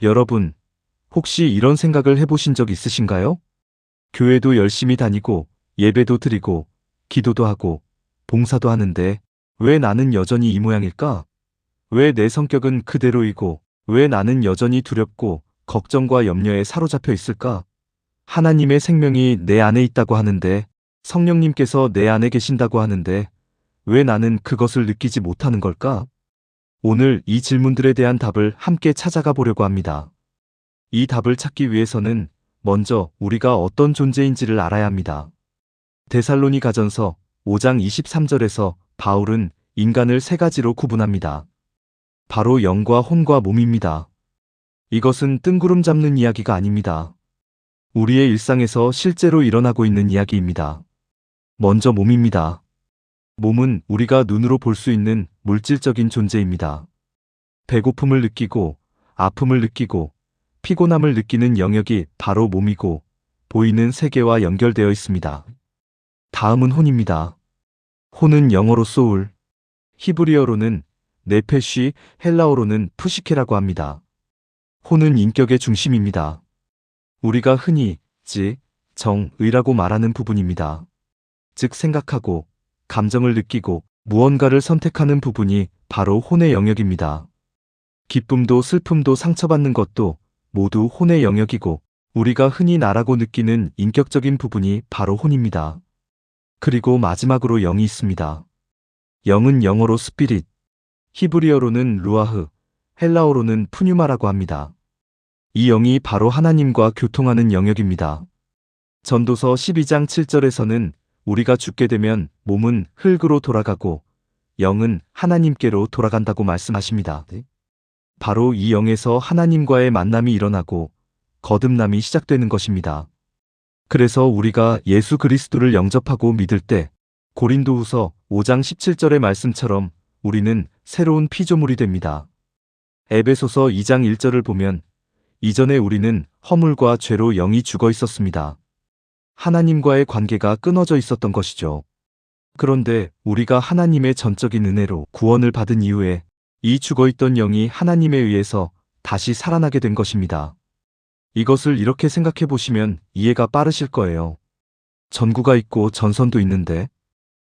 여러분, 혹시 이런 생각을 해보신 적 있으신가요? 교회도 열심히 다니고, 예배도 드리고, 기도도 하고, 봉사도 하는데, 왜 나는 여전히 이 모양일까? 왜 내 성격은 그대로이고, 왜 나는 여전히 두렵고, 걱정과 염려에 사로잡혀 있을까? 하나님의 생명이 내 안에 있다고 하는데, 성령님께서 내 안에 계신다고 하는데, 왜 나는 그것을 느끼지 못하는 걸까? 오늘 이 질문들에 대한 답을 함께 찾아가 보려고 합니다. 이 답을 찾기 위해서는 먼저 우리가 어떤 존재인지를 알아야 합니다. 데살로니가전서 5장 23절에서 바울은 인간을 세 가지로 구분합니다. 바로 영과 혼과 몸입니다. 이것은 뜬구름 잡는 이야기가 아닙니다. 우리의 일상에서 실제로 일어나고 있는 이야기입니다. 먼저 몸입니다. 몸은 우리가 눈으로 볼 수 있는 물질적인 존재입니다. 배고픔을 느끼고, 아픔을 느끼고, 피곤함을 느끼는 영역이 바로 몸이고, 보이는 세계와 연결되어 있습니다. 다음은 혼입니다. 혼은 영어로 소울, 히브리어로는 네페쉬, 헬라어로는 푸시케라고 합니다. 혼은 인격의 중심입니다. 우리가 흔히 지, 정, 의라고 말하는 부분입니다. 즉 생각하고, 감정을 느끼고 무언가를 선택하는 부분이 바로 혼의 영역입니다. 기쁨도 슬픔도 상처받는 것도 모두 혼의 영역이고 우리가 흔히 나라고 느끼는 인격적인 부분이 바로 혼입니다. 그리고 마지막으로 영이 있습니다. 영은 영어로 스피릿, 히브리어로는 루아흐, 헬라어로는 푸뉴마라고 합니다. 이 영이 바로 하나님과 교통하는 영역입니다. 전도서 12장 7절에서는 우리가 죽게 되면 몸은 흙으로 돌아가고 영은 하나님께로 돌아간다고 말씀하십니다. 바로 이 영에서 하나님과의 만남이 일어나고 거듭남이 시작되는 것입니다. 그래서 우리가 예수 그리스도를 영접하고 믿을 때 고린도후서 5장 17절의 말씀처럼 우리는 새로운 피조물이 됩니다. 에베소서 2장 1절을 보면 이전에 우리는 허물과 죄로 영이 죽어 있었습니다. 하나님과의 관계가 끊어져 있었던 것이죠. 그런데 우리가 하나님의 전적인 은혜로 구원을 받은 이후에 이 죽어있던 영이 하나님에 의해서 다시 살아나게 된 것입니다. 이것을 이렇게 생각해 보시면 이해가 빠르실 거예요. 전구가 있고 전선도 있는데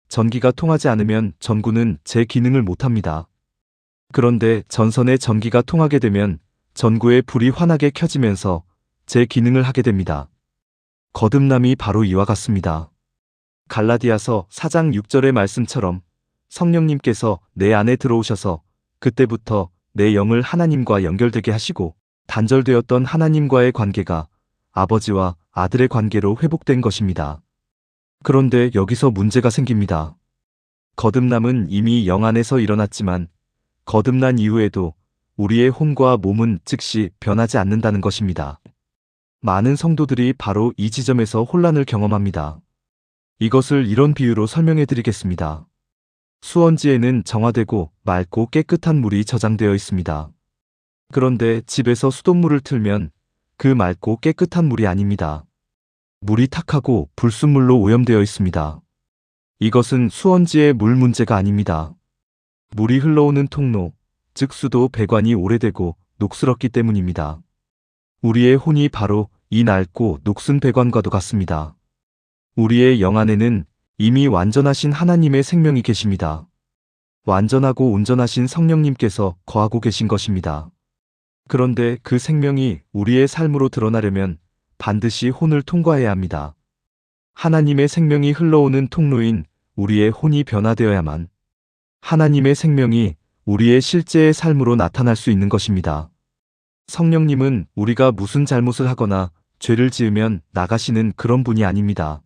전기가 통하지 않으면 전구는 제 기능을 못합니다. 그런데 전선에 전기가 통하게 되면 전구에 불이 환하게 켜지면서 제 기능을 하게 됩니다. 거듭남이 바로 이와 같습니다. 갈라디아서 4장 6절의 말씀처럼 성령님께서 내 안에 들어오셔서 그때부터 내 영을 하나님과 연결되게 하시고 단절되었던 하나님과의 관계가 아버지와 아들의 관계로 회복된 것입니다. 그런데 여기서 문제가 생깁니다. 거듭남은 이미 영 안에서 일어났지만 거듭난 이후에도 우리의 혼과 몸은 즉시 변하지 않는다는 것입니다. 많은 성도들이 바로 이 지점에서 혼란을 경험합니다. 이것을 이런 비유로 설명해 드리겠습니다. 수원지에는 정화되고 맑고 깨끗한 물이 저장되어 있습니다. 그런데 집에서 수돗물을 틀면 그 맑고 깨끗한 물이 아닙니다. 물이 탁하고 불순물로 오염되어 있습니다. 이것은 수원지의 물 문제가 아닙니다. 물이 흘러오는 통로, 즉 수도 배관이 오래되고 녹슬었기 때문입니다. 우리의 혼이 바로 이 낡고 녹슨 배관과도 같습니다. 우리의 영 안에는 이미 완전하신 하나님의 생명이 계십니다. 완전하고 온전하신 성령님께서 거하고 계신 것입니다. 그런데 그 생명이 우리의 삶으로 드러나려면 반드시 혼을 통과해야 합니다. 하나님의 생명이 흘러오는 통로인 우리의 혼이 변화되어야만 하나님의 생명이 우리의 실제의 삶으로 나타날 수 있는 것입니다. 성령님은 우리가 무슨 잘못을 하거나 죄를 지으면 나가시는 그런 분이 아닙니다.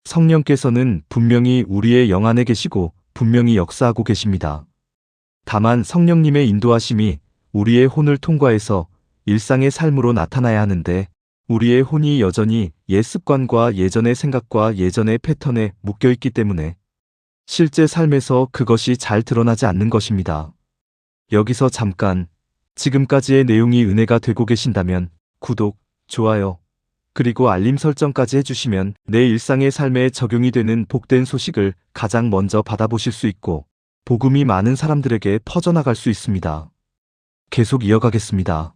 성령께서는 분명히 우리의 영 안에 계시고 분명히 역사하고 계십니다. 다만 성령님의 인도하심이 우리의 혼을 통과해서 일상의 삶으로 나타나야 하는데 우리의 혼이 여전히 옛 습관과 예전의 생각과 예전의 패턴에 묶여있기 때문에 실제 삶에서 그것이 잘 드러나지 않는 것입니다. 여기서 잠깐 지금까지의 내용이 은혜가 되고 계신다면 구독, 좋아요, 그리고 알림 설정까지 해주시면 내 일상의 삶에 적용이 되는 복된 소식을 가장 먼저 받아보실 수 있고 복음이 많은 사람들에게 퍼져나갈 수 있습니다. 계속 이어가겠습니다.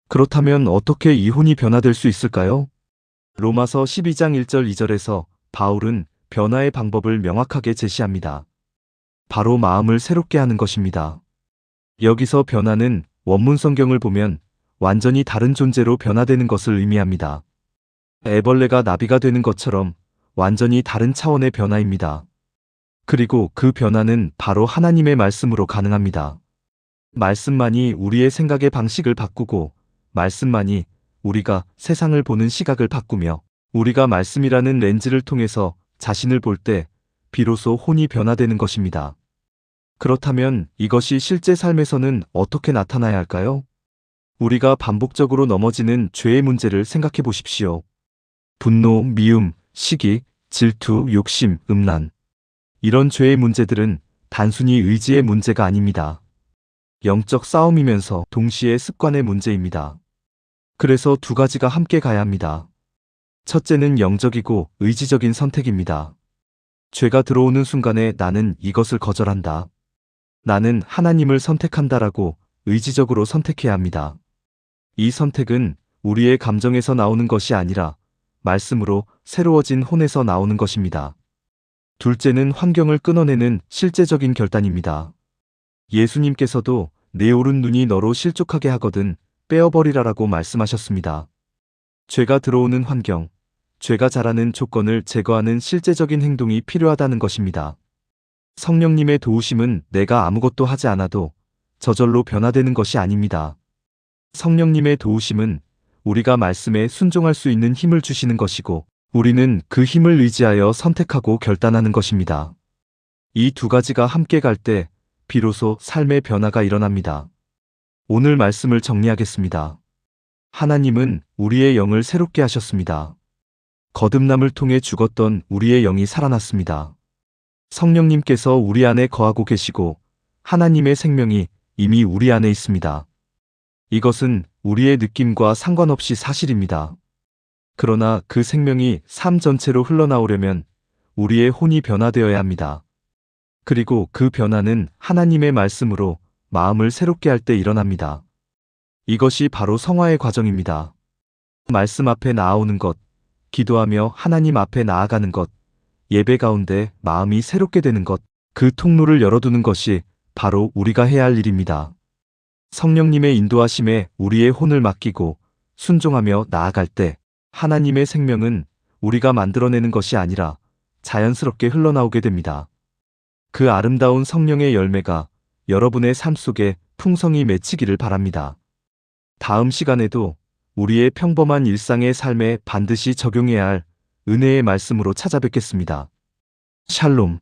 그렇다면 어떻게 이 혼이 변화될 수 있을까요? 로마서 12장 1절 2절에서 바울은 변화의 방법을 명확하게 제시합니다. 바로 마음을 새롭게 하는 것입니다. 여기서 변화는 원문 성경을 보면 완전히 다른 존재로 변화되는 것을 의미합니다. 애벌레가 나비가 되는 것처럼 완전히 다른 차원의 변화입니다. 그리고 그 변화는 바로 하나님의 말씀으로 가능합니다. 말씀만이 우리의 생각의 방식을 바꾸고, 말씀만이 우리가 세상을 보는 시각을 바꾸며, 우리가 말씀이라는 렌즈를 통해서 자신을 볼 때 비로소 혼이 변화되는 것입니다. 그렇다면 이것이 실제 삶에서는 어떻게 나타나야 할까요? 우리가 반복적으로 넘어지는 죄의 문제를 생각해 보십시오. 분노, 미움, 시기, 질투, 욕심, 음란. 이런 죄의 문제들은 단순히 의지의 문제가 아닙니다. 영적 싸움이면서 동시에 습관의 문제입니다. 그래서 두 가지가 함께 가야 합니다. 첫째는 영적이고 의지적인 선택입니다. 죄가 들어오는 순간에 나는 이것을 거절한다. 나는 하나님을 선택한다라고 의지적으로 선택해야 합니다. 이 선택은 우리의 감정에서 나오는 것이 아니라 말씀으로 새로워진 혼에서 나오는 것입니다. 둘째는 환경을 끊어내는 실제적인 결단입니다. 예수님께서도 내 오른 눈이 너로 실족하게 하거든 빼어버리라라고 말씀하셨습니다. 죄가 들어오는 환경, 죄가 자라는 조건을 제거하는 실제적인 행동이 필요하다는 것입니다. 성령님의 도우심은 내가 아무것도 하지 않아도 저절로 변화되는 것이 아닙니다. 성령님의 도우심은 우리가 말씀에 순종할 수 있는 힘을 주시는 것이고, 우리는 그 힘을 의지하여 선택하고 결단하는 것입니다. 이 두 가지가 함께 갈 때 비로소 삶의 변화가 일어납니다. 오늘 말씀을 정리하겠습니다. 하나님은 우리의 영을 새롭게 하셨습니다. 거듭남을 통해 죽었던 우리의 영이 살아났습니다. 성령님께서 우리 안에 거하고 계시고 하나님의 생명이 이미 우리 안에 있습니다. 이것은 우리의 느낌과 상관없이 사실입니다. 그러나 그 생명이 삶 전체로 흘러나오려면 우리의 혼이 변화되어야 합니다. 그리고 그 변화는 하나님의 말씀으로 마음을 새롭게 할 때 일어납니다. 이것이 바로 성화의 과정입니다. 말씀 앞에 나아오는 것, 기도하며 하나님 앞에 나아가는 것, 예배 가운데 마음이 새롭게 되는 것, 그 통로를 열어두는 것이 바로 우리가 해야 할 일입니다. 성령님의 인도하심에 우리의 혼을 맡기고 순종하며 나아갈 때 하나님의 생명은 우리가 만들어내는 것이 아니라 자연스럽게 흘러나오게 됩니다. 그 아름다운 성령의 열매가 여러분의 삶 속에 풍성히 맺히기를 바랍니다. 다음 시간에도 우리의 평범한 일상의 삶에 반드시 적용해야 할 은혜의 말씀으로 찾아뵙겠습니다. 샬롬.